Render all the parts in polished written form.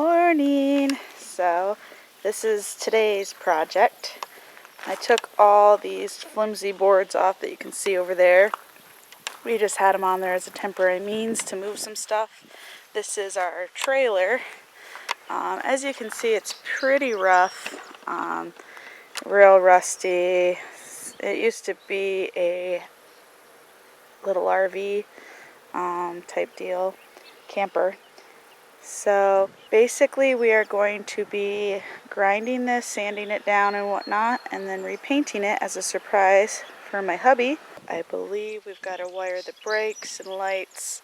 morning. So this is today's project. I took all these flimsy boards off that you can see over there. We just had them on there as a temporary means to move some stuff. This is our trailer. As you can see, it's pretty rough, real rusty. It used to be a little RV type deal, camper. So basically we are going to be grinding this, sanding it down and whatnot, and then repainting it as a surprise for my hubby. I believe we've got to wire the brakes and lights,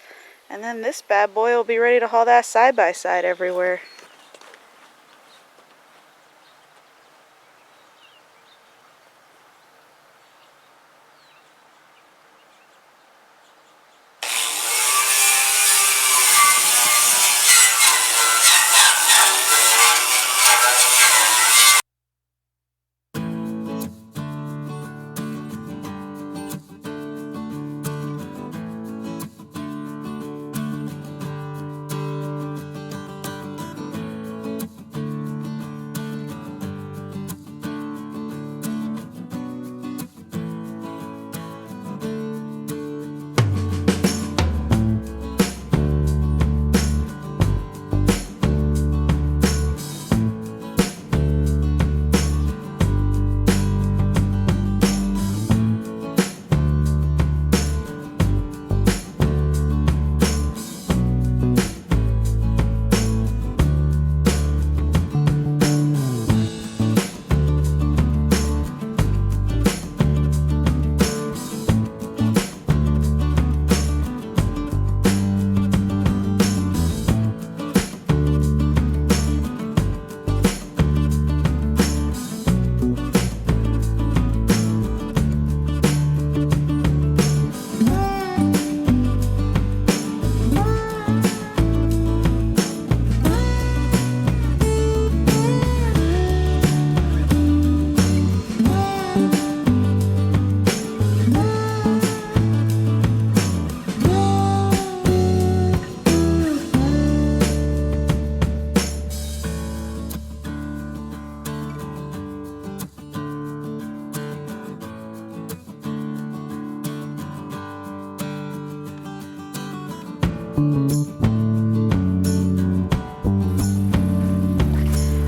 and then this bad boy will be ready to haul that side by side everywhere.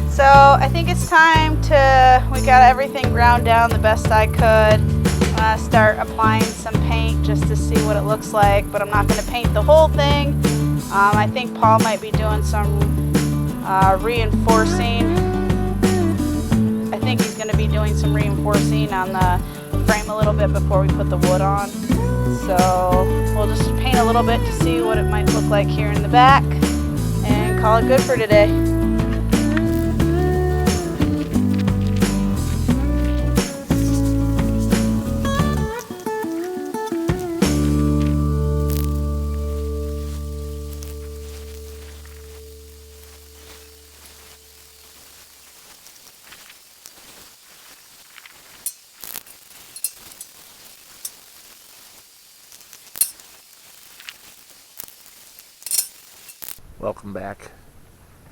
So I think it's time we got everything ground down the best I could. I'm gonna start applying some paint just to see what it looks like, but I'm not gonna paint the whole thing. I think Paul might be doing some reinforcing. I think he's gonna be doing some reinforcing on the frame a little bit before we put the wood on. So we'll just paint a little bit to see what it might look like here in the back and call it good for today. Welcome back.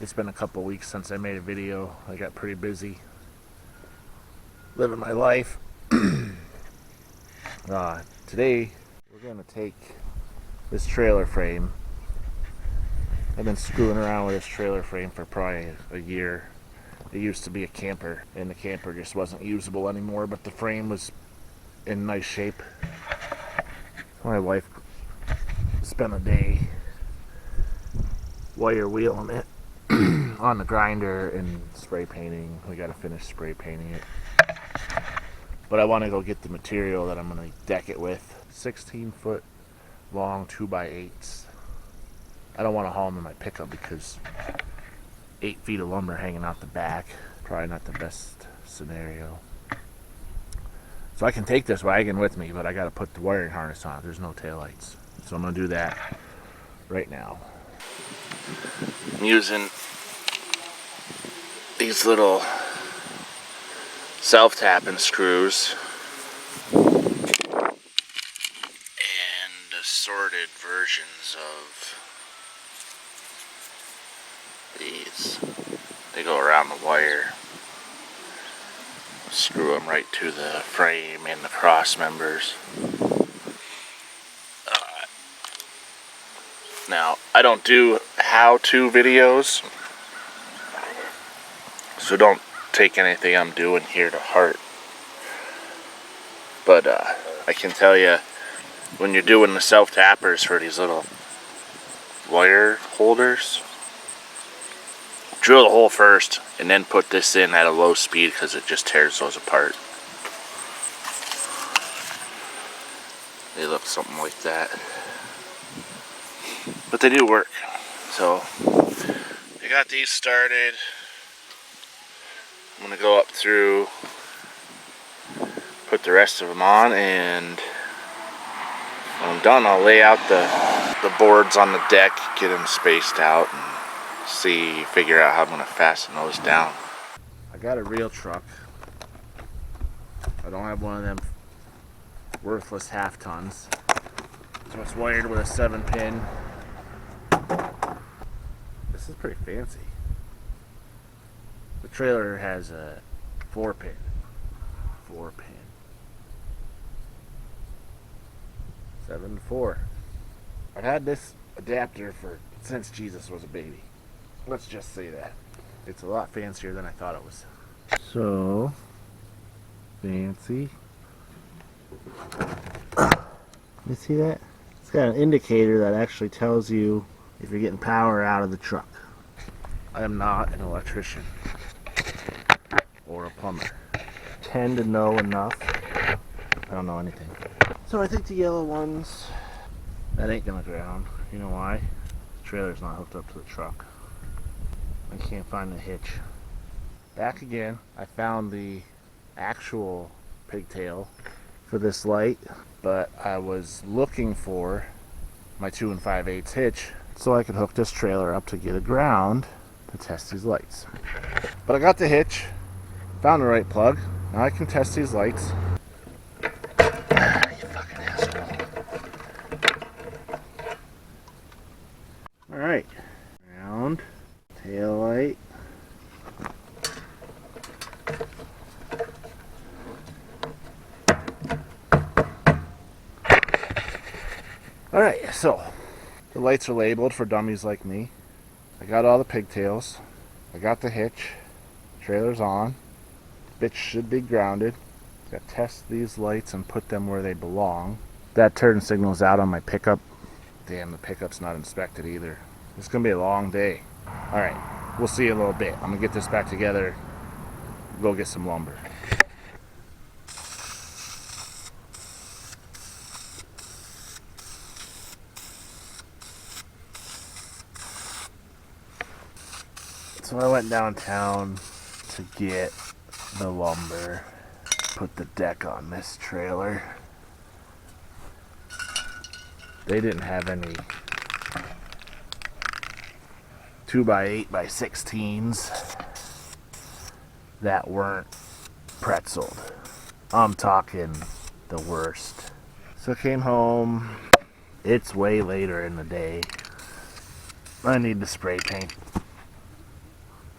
It's been a couple weeks since I made a video. I got pretty busy living my life. Today we're going to take this trailer frame. I've been screwing around with this trailer frame for probably a year. It used to be a camper, and the camper just wasn't usable anymore, but the frame was in nice shape. My wife spent a day wire wheeling it on the grinder and spray painting. We got to finish spray painting it, but I want to go get the material that I'm going to deck it with. 16-foot long 2x8s. I don't want to haul them in my pickup because 8 feet of lumber hanging out the back, probably not the best scenario. So I can take this wagon with me, but I got to put the wiring harness on. There's no taillights, so I'm going to do that right now. I'm using these little self-tapping screws and assorted versions of pins. They go around the wire. Screw them right to the frame and the cross members. Now, I don't do how-to videos, so don't take anything I'm doing here to heart. But I can tell you, when you're doing the self-tappers for these little wire holders, drill the hole first and then put this in at a low speed because it just tears those apart. They look something like that. But they do work. So, I got these started. I'm going to go up through, put the rest of them on, and when I'm done, I'll lay out the boards on the deck, get them spaced out, and figure out how I'm going to fasten those down. I got a real truck. I don't have one of them worthless half tons. So it's wired with a 7-pin. This is pretty fancy. The trailer has a 4-pin. 4-pin. 7-4. I've had this adapter since Jesus was a baby. Let's just say that. It's a lot fancier than I thought it was. So fancy. You see that? It's got an indicator that actually tells you if you're getting power out of the truck. I am not an electrician or a plumber. Tend to know enough. I don't know anything. So I think the yellow ones, that ain't gonna ground. You know why? The trailer's not hooked up to the truck. I can't find the hitch. Back again, I found the actual pigtail for this light, but I was looking for my 2 5/8 hitch so I could hook this trailer up to get a ground to test these lights. But I got the hitch, found the right plug. Now I can test these lights. You fucking asshole. Alright. Ground. Tail light. Alright, so the lights are labeled for dummies like me. I got all the pigtails. I got the hitch. Trailer's on. Bitch should be grounded. Got to test these lights and put them where they belong. That turn signal's out on my pickup. Damn, the pickup's not inspected either. It's gonna be a long day. Alright, we'll see you in a little bit. I'm gonna get this back together, go get some lumber. So I went downtown to get the lumber, put the deck on this trailer. They didn't have any 2x8x16s that weren't pretzeled. I'm talking the worst. So I came home. It's way later in the day. I need to spray paint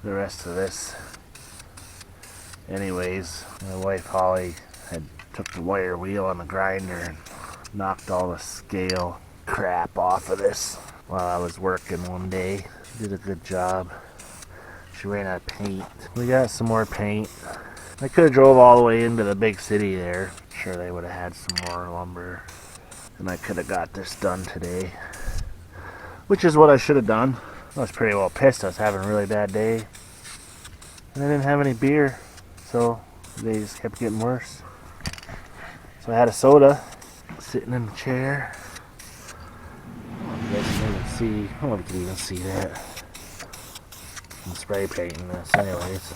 the rest of this. Anyways, my wife Holly had took the wire wheel on the grinder and knocked all the scale crap off of this while I was working one day. Did a good job. She ran out of paint. We got some more paint. I could have drove all the way into the big city there. Sure, they would have had some more lumber. And I could have got this done today. Which is what I should have done. I was pretty well pissed. I was having a really bad day. And I didn't have any beer. So they just kept getting worse. So I had a soda sitting in the chair. You guys can even see, I don't know if you can even see that. I'm spray painting this anyways.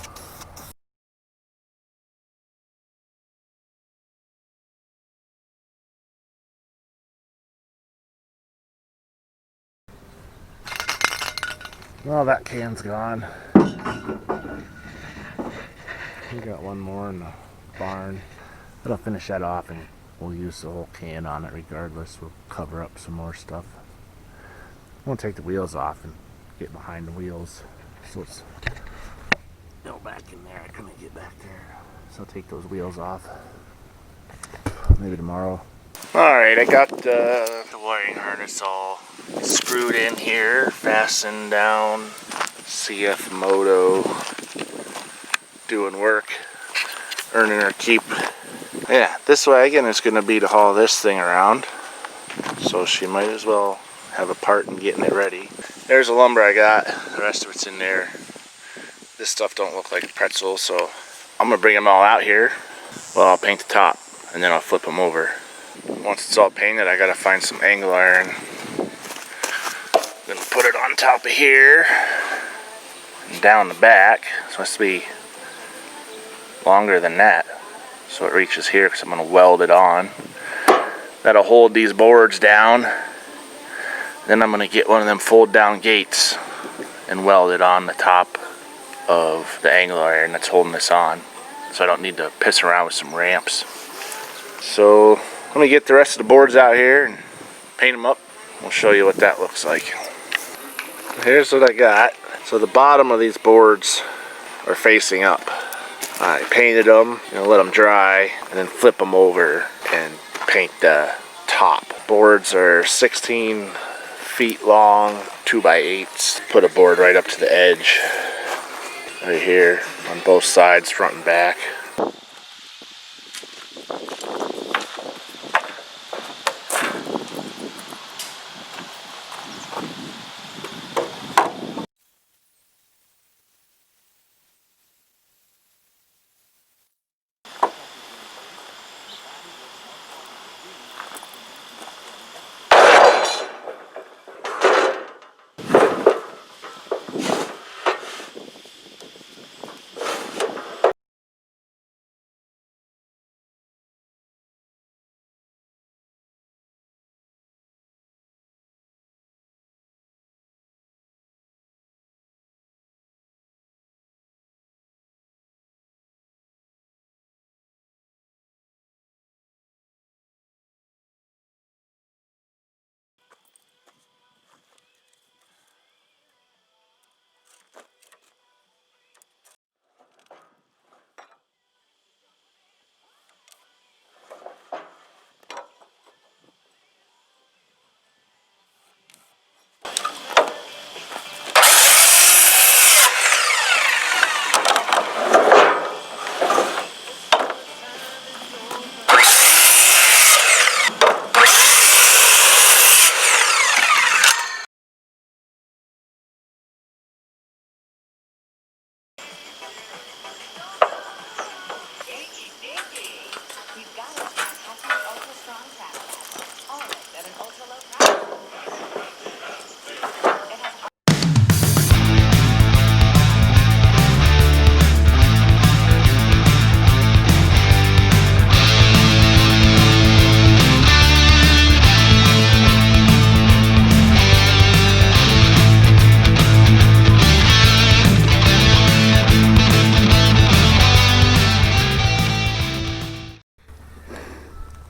Well, that can's gone. We got one more in the barn. But I'll finish that off and we'll use the whole can on it regardless. We'll cover up some more stuff. I'm gonna take the wheels off and get behind the wheels. So it's go back in there. I couldn't get back there. So I'll take those wheels off. Maybe tomorrow. Alright, I got the wiring harness all screwed in here, fastened down. CFMOTO doing work, earning our keep. Yeah, this wagon is going to be to haul this thing around, so she might as well have a part in getting it ready. There's the lumber I got, the rest of it's in there. This stuff don't look like pretzels, so I'm going to bring them all out here. Well, I'll paint the top, and then I'll flip them over. Once it's all painted, I got to find some angle iron. Then put it on top of here, and down the back. It's supposed to be longer than that, so it reaches here because I'm going to weld it on. That'll hold these boards down. Then I'm going to get one of them fold down gates and weld it on the top of the angle iron that's holding this on, so I don't need to piss around with some ramps. So let me get the rest of the boards out here and paint them up. We'll show you what that looks like. Here's what I got. So the bottom of these boards are facing up. I painted them, let them dry, and then flip them over and paint the top. Boards are 16 feet long, 2x8s. Put a board right up to the edge, right here, on both sides, front and back.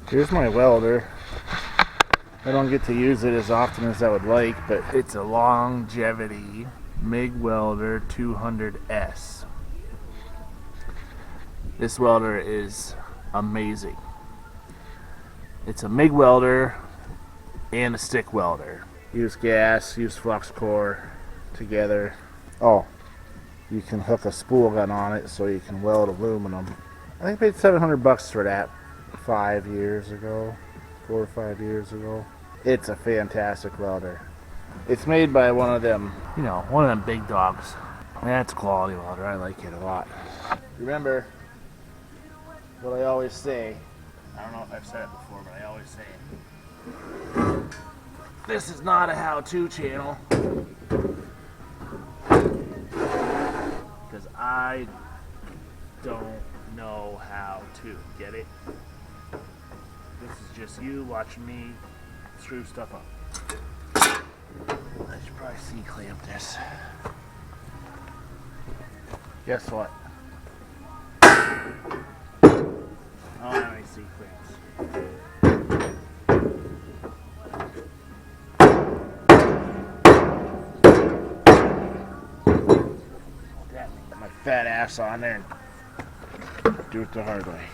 Here's my welder. I don't get to use it as often as I would like, but it's a longevity MIG welder 200S. This welder is amazing. It's a MIG welder and a stick welder. Use gas, use flux core together. Oh, you can hook a spool gun on it so you can weld aluminum. I think I paid $700 for that 5 years ago, 4 or 5 years ago. It's a fantastic welder. It's made by one of them, one of them big dogs. That's quality welder. I like it a lot. Remember what I always say. I don't know if I've said it before, but I always say it. This is not a how-to channel. Because I don't know how to. Get it? This is just you watching me screw stuff up. I should probably C-clamp this. Guess what? I don't have any C-clamps. fat ass on there and do it the hard way.